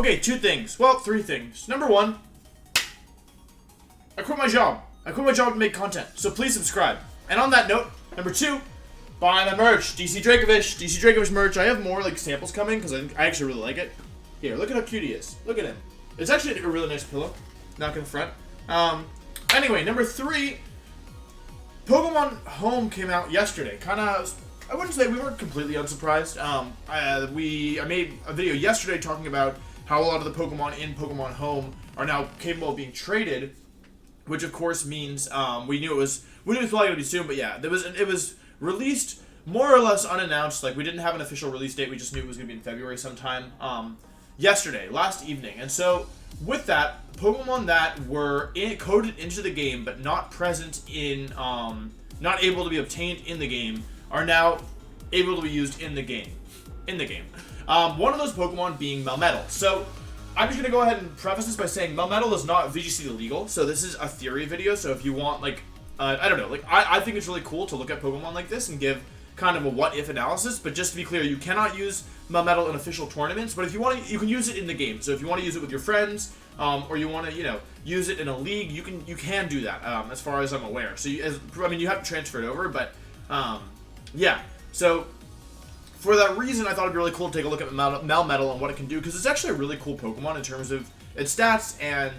Okay, two things. Well, three things. Number one, I quit my job. I quit my job to make content, so please subscribe. And on that note, number two, buy my merch. DC Dracovish merch. I have more like samples coming because I actually really like it. Here, look at how cute he is. Look at him. It's actually a really nice pillow. Not gonna front. Anyway, number three, Pokemon Home came out yesterday. I wouldn't say we weren't completely unsurprised. I made a video yesterday talking about how a lot of the Pokemon in Pokemon Home are now capable of being traded, which of course means we knew it was probably gonna be soon. But yeah, it was released more or less unannounced. Like, we didn't have an official release date. We just knew it was gonna be in February sometime. Yesterday, last evening, and so with that, Pokemon that were coded into the game but not present in, not able to be obtained in the game, are now able to be used in the game. One of those Pokemon being Melmetal. So I'm just gonna go ahead and preface this by saying Melmetal is not VGC legal. So this is a theory video. So if you want, like, I don't know, like I think it's really cool to look at Pokemon like this and give kind of a what-if analysis. But just to be clear, you cannot use Melmetal in official tournaments. But if you want to, you can use it in the game. So if you want to use it with your friends, or you want to, use it in a league, you can do that. As far as I'm aware. So you have to transfer it over, but yeah. So for that reason, I thought it'd be really cool to take a look at Melmetal and what it can do, because it's actually a really cool Pokemon in terms of its stats and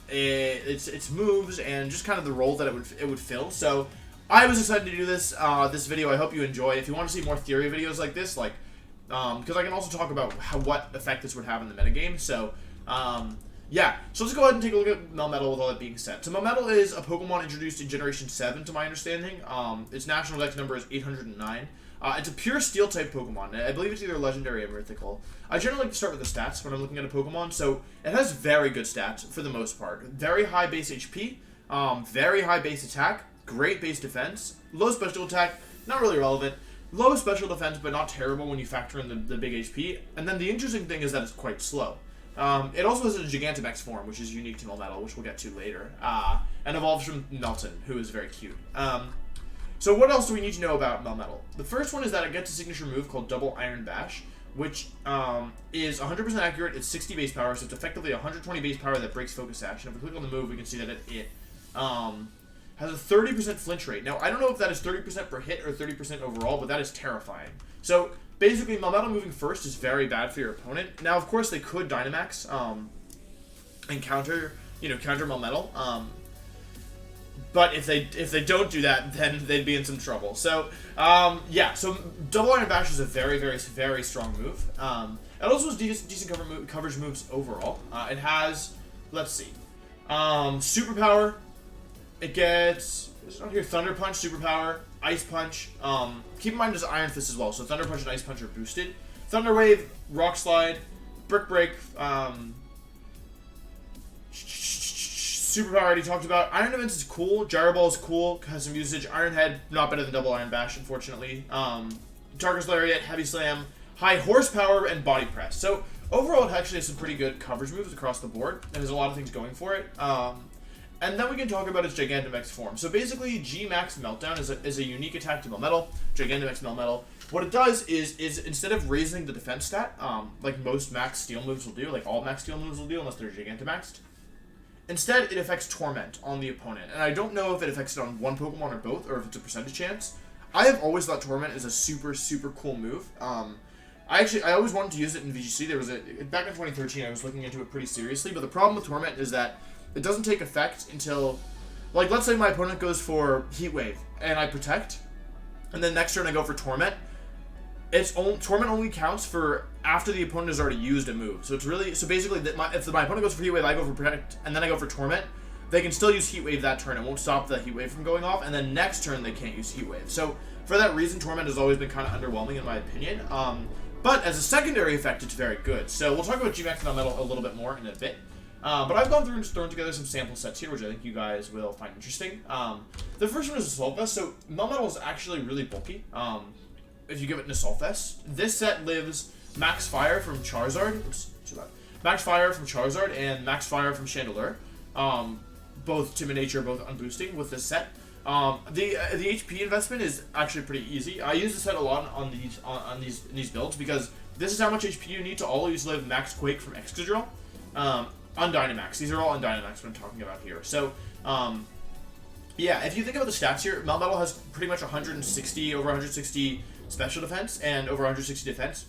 its moves and just kind of the role that it would fill. So I was excited to do this video. I hope you enjoy. If you want to see more theory videos like this, like because I can also talk about what effect this would have in the metagame. So yeah, so let's go ahead and take a look at Melmetal with all that being said. So Melmetal is a Pokemon introduced in Generation 7, to my understanding. Its national dex number is 809. It's a pure Steel-type Pokemon. I believe it's either Legendary or Mythical. I generally like to start with the stats when I'm looking at a Pokemon. So it has very good stats for the most part. Very high base HP, very high base attack, great base defense, low special attack, not really relevant. Low special defense, but not terrible when you factor in the big HP. And then the interesting thing is that it's quite slow. It also has a Gigantamax form, which is unique to Melmetal, which we'll get to later, and evolves from Melton, who is very cute. So what else do we need to know about Melmetal? The first one is that it gets a signature move called Double Iron Bash, which is 100% accurate. It's 60 base power, so it's effectively 120 base power that breaks Focus Sash. And if we click on the move, we can see that it has a 30% flinch rate. Now, I don't know if that is 30% per hit or 30% overall, but that is terrifying. So basically, Melmetal moving first is very bad for your opponent. Now, of course, they could Dynamax and counter Melmetal. But if they don't do that, then they'd be in some trouble. So yeah, so Double Iron Bash is a very, very, very strong move. It also has decent coverage moves overall. It has, let's see, Superpower. It gets, it's on here, Thunder Punch, Superpower, Ice Punch. Keep in mind there's Iron Fist as well, so Thunder Punch and Ice Punch are boosted. Thunder Wave, Rock Slide, Brick Break, Superpower I already talked about. Iron Defense is cool, Gyro Ball is cool, has some usage. Iron Head, not better than Double Iron Bash, unfortunately. Target's Lariat, Heavy Slam, High Horsepower, and Body Press. So overall, it actually has some pretty good coverage moves across the board, and there's a lot of things going for it. And then we can talk about its Gigantamax form. So basically, Gmax Meltdown is a unique attack to Melmetal, Gigantamax Melmetal. What it does is instead of raising the defense stat, like most max steel moves will do, like all max steel moves will do unless they're Gigantamaxed, instead it affects Torment on the opponent. And I don't know if it affects it on one Pokemon or both, or if it's a percentage chance. I have always thought Torment is a super, super cool move. I always wanted to use it in VGC. There was back in 2013, I was looking into it pretty seriously, but the problem with Torment is that it doesn't take effect until, like, let's say my opponent goes for Heat Wave, and I protect, and then next turn I go for Torment. Torment only counts for after the opponent has already used a move. So it's really, so basically, if my opponent goes for Heat Wave, I go for Protect, and then I go for Torment, they can still use Heat Wave that turn. It won't stop the Heat Wave from going off, and then next turn they can't use Heat Wave. So for that reason, Torment has always been kind of underwhelming in my opinion. But as a secondary effect, it's very good. So we'll talk about Gmax Melmetal a little bit more in a bit. But I've gone through and thrown together some sample sets here, which I think you guys will find interesting. The first one is Assault Vest. So Melmetal is actually really bulky. If you give it an Assault Vest, this set lives Max Fire from Charizard. Oops, too loud. Max Fire from Charizard and Max Fire from Chandelure. Both Timid Nature, both unboosting with this set. The HP investment is actually pretty easy. I use this set a lot on these builds because this is how much HP you need to always live Max Quake from Excadrill. On Dynamax. These are all on Dynamax what I'm talking about here. So, yeah, if you think about the stats here, Melmetal has pretty much over 160 special defense, and over 160 defense,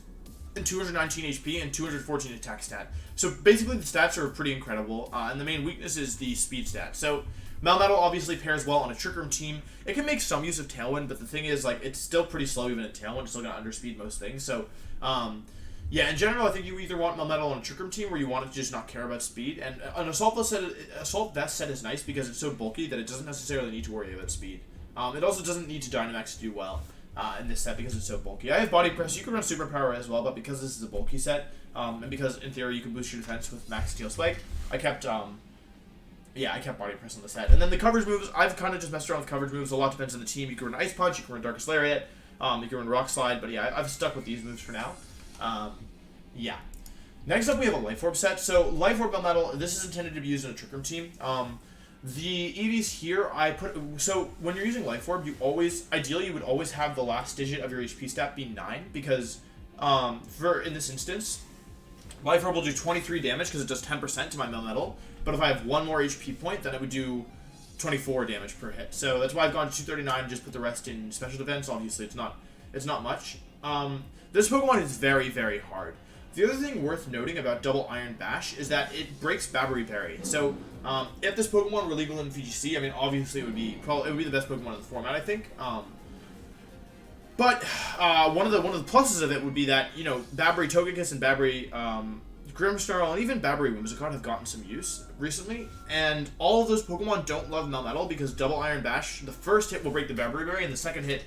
and 219 HP, and 214 attack stat. So basically the stats are pretty incredible, and the main weakness is the speed stat. So Melmetal obviously pairs well on a Trick Room team. It can make some use of Tailwind, but the thing is, like, it's still pretty slow even at Tailwind. It's still going to underspeed most things. So, yeah, in general, I think you either want Melmetal on a Trick Room team where you want it to just not care about speed. And an Assault Vest set is nice because it's so bulky that it doesn't necessarily need to worry about speed. It also doesn't need to Dynamax to do well in this set because it's so bulky. I have Body Press. You can run Superpower as well, but because this is a bulky set, and because in theory you can boost your defense with Max Steel Spike, I kept Body Press on the set. And then the coverage moves, I've kind of just messed around with coverage moves. A lot depends on the team. You can run Ice Punch, you can run Darkest Lariat, you can run Rock Slide, but yeah, I've stuck with these moves for now. Yeah. Next up, we have a Life Orb set. So, Life Orb Melmetal, this is intended to be used in a Trick Room team. The EVs here, so when you're using Life Orb, ideally you would always have the last digit of your HP stat be 9, because, in this instance, Life Orb will do 23 damage because it does 10% to my Melmetal, but if I have one more HP point, then it would do 24 damage per hit. So that's why I've gone to 239 and just put the rest in special defense. Obviously, it's not much. This Pokemon is very, very hard. The other thing worth noting about Double Iron Bash is that it breaks Babbery Berry. So, if this Pokemon were legal in VGC, I mean, obviously it would be the best Pokemon in the format, I think. But one of the pluses of it would be that, you know, Babbery Togekiss and Babbery Grimmsnarl and even Babbery Whimsicott have gotten some use recently, and all of those Pokemon don't love Melmetal because Double Iron Bash, the first hit will break the Babbery Berry, and the second hit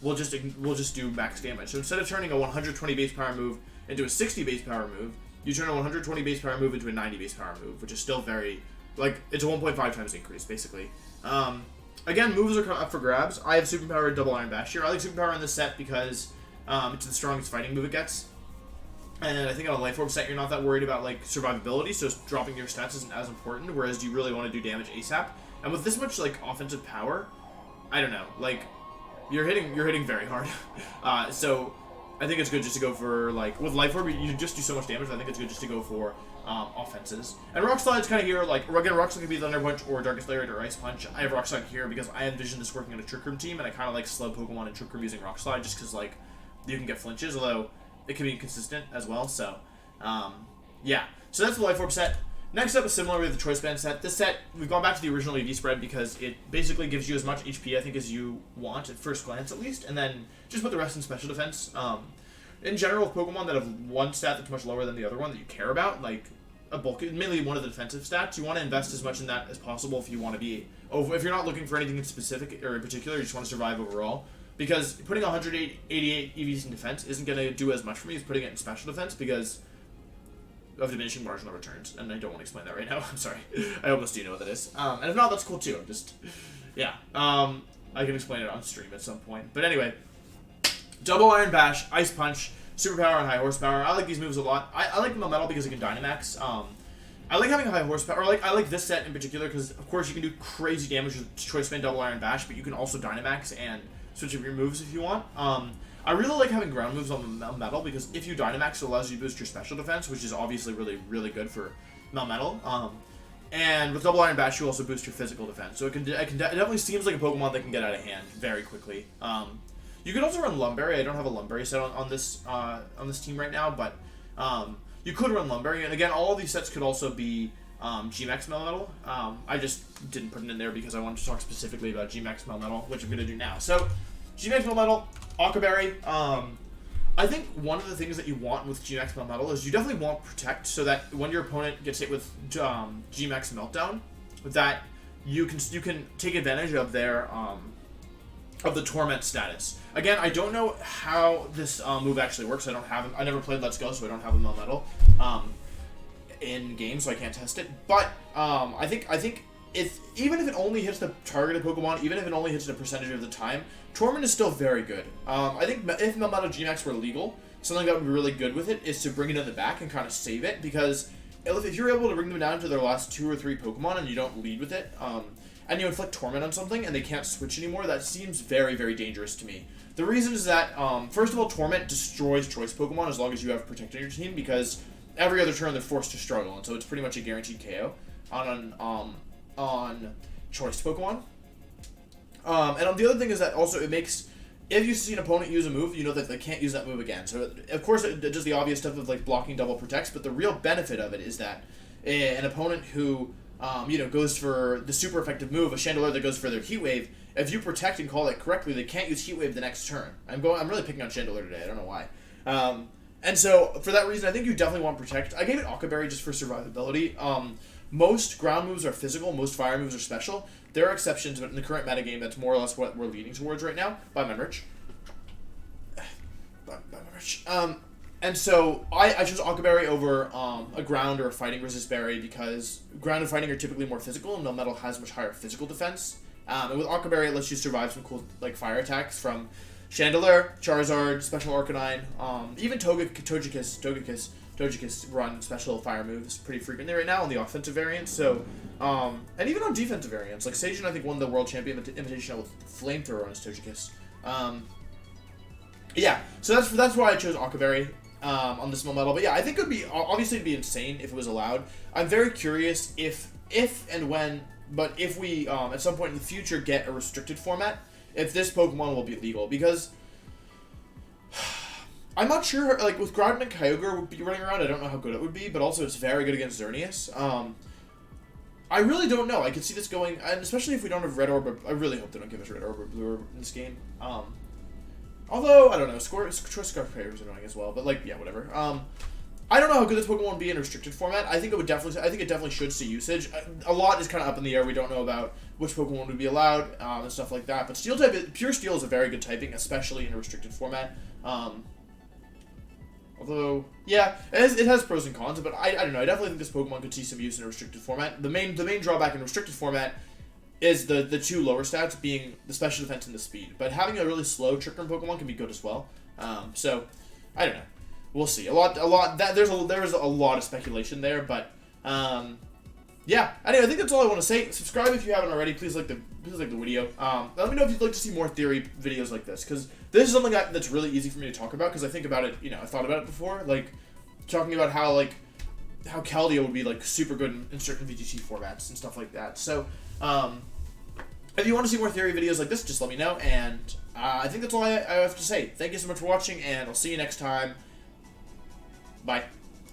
will just do max damage. So instead of turning a 120 base power move into a 60 base power move, you turn a 120 base power move into a 90 base power move, which is still very, like, it's a 1.5 times increase, basically. Again, moves are up for grabs. I have Superpower Double Iron Bash here. I like Superpower in this set because it's the strongest fighting move it gets. And I think on a Life Orb set, you're not that worried about, like, survivability, so dropping your stats isn't as important, whereas you really want to do damage ASAP. And with this much, like, offensive power, I don't know, like, you're hitting very hard. So I think it's good just to go for, like, with Life Orb, you just do so much damage, I think it's good just to go for offenses. And Rock Slide's kind of here, like, again, Rock Slide could be Thunder Punch or Darkest Lariat or Ice Punch. I have Rock Slide here because I envision this working on a Trick Room team, and I kind of like slow Pokemon in Trick Room using Rock Slide just because, like, you can get flinches, although it can be inconsistent as well, so, yeah. So that's the Life Orb set. Next up is similar with the Choice Band set. This set, we've gone back to the original EV spread because it basically gives you as much HP, I think, as you want at first glance, at least, and then just put the rest in special defense. In general, with Pokemon that have one stat that's much lower than the other one that you care about, like a bulky, mainly one of the defensive stats, you want to invest as much in that as possible if you want to be, if you're not looking for anything in specific or in particular, you just want to survive overall. Because putting 188 EVs in defense isn't going to do as much for me as putting it in special defense because of diminishing marginal returns. And I don't want to explain that right now. I'm sorry. I almost do know what that is. And if not, that's cool too. I'm just, yeah. I can explain it on stream at some point. But anyway, Double Iron Bash, Ice Punch, Superpower, and High Horsepower. I like these moves a lot. I like Melmetal because it can Dynamax. I like having a high horsepower. I like this set in particular because, of course, you can do crazy damage with Choice Band Double Iron Bash, but you can also Dynamax and switch up your moves if you want. I really like having ground moves on Melmetal because if you Dynamax, it allows you to boost your special defense, which is obviously really, really good for Melmetal. And with Double Iron Bash, you also boost your physical defense. So it definitely seems like a Pokemon that can get out of hand very quickly. You could also run Lumberry. I don't have a Lumberry set on this team right now, but you could run Lumberry. And again, all of these sets could also be Gmax Melmetal. I just didn't put it in there because I wanted to talk specifically about Gmax Melmetal, which I'm going to do now. So, Gmax Melmetal, Aquaberry. I think one of the things that you want with Gmax Melmetal is you definitely want Protect, so that when your opponent gets hit with Gmax Meltdown, that you can take advantage of their of the Torment status. Again, I don't know how this move actually works. I never played Let's Go, so I don't have a Melmetal in game, so I can't test it. But I think even if it only hits the targeted Pokemon, even if it only hits it a percentage of the time, Torment is still very good. I think if Melmetal Gmax were legal, something that would be really good with it is to bring it in the back and kind of save it, because if you're able to bring them down to their last 2 or 3 Pokemon and you don't lead with it, and you inflict Torment on something, and they can't switch anymore, that seems very, very dangerous to me. The reason is that, first of all, Torment destroys choice Pokemon as long as you have Protect on your team, because every other turn they're forced to struggle, and so it's pretty much a guaranteed KO on choice Pokemon. And the other thing is that also it makes, if you see an opponent use a move, you know that they can't use that move again. So, of course, it does the obvious stuff of, like, blocking double protects, but the real benefit of it is that an opponent who, goes for the super effective move, a Chandelure that goes for their Heat Wave, if you protect and call it correctly, they can't use Heat Wave the next turn. I'm really picking on Chandelure today, I don't know why. And so, for that reason, I think you definitely want Protect. I gave it Aqua Berry just for survivability. Most ground moves are physical, most fire moves are special. There are exceptions, but in the current metagame, that's more or less what we're leading towards right now. By my merch. And so, I chose Aqua Berry over a ground or a fighting resist berry because ground and fighting are typically more physical, and Melmetal has much higher physical defense. And with Aqua Berry, it lets you survive some cool, like, fire attacks from Chandelure, Charizard, Special Arcanine, even Togekiss run special fire moves pretty frequently right now on the offensive variants. So, and even on defensive variants, like Sajin, I think won the World Champion Invitational with Flamethrower on his Togekiss. Yeah, so that's why I chose Aqua Berry on this Melmetal. But yeah, I think it would be obviously it'd be insane if it was allowed. I'm very curious if and when. But if we, at some point in the future, get a restricted format, if this Pokemon will be legal, because I'm not sure, like, with Groudon and Kyogre would be running around, I don't know how good it would be, but also it's very good against Xerneas. I really don't know. I could see this going, and especially if we don't have Red Orb, I really hope they don't give us Red Orb or Blue Orb in this game. Although, I don't know, Choice Scarf is annoying as well, but, like, yeah, whatever. I don't know how good this Pokemon would be in a restricted format. I think it definitely should see usage. A lot is kind of up in the air. We don't know about which Pokemon would be allowed and stuff like that. But Steel type, pure Steel is a very good typing, especially in a restricted format. Although, yeah, it has pros and cons. But I don't know. I definitely think this Pokemon could see some use in a restricted format. The main drawback in a restricted format is the two lower stats being the special defense and the speed. But having a really slow Trick Room Pokemon can be good as well. So I don't know. We'll see. There's a lot of speculation there, but yeah. Anyway, I think that's all I want to say. Subscribe if you haven't already. Please like the video. Let me know if you'd like to see more theory videos like this, because this is something that's really easy for me to talk about, because I think about it. I thought about it before, like talking about how Keldeo would be like super good in certain VGC formats and stuff like that. So if you want to see more theory videos like this, just let me know. And I think that's all I have to say. Thank you so much for watching, and I'll see you next time. Bye.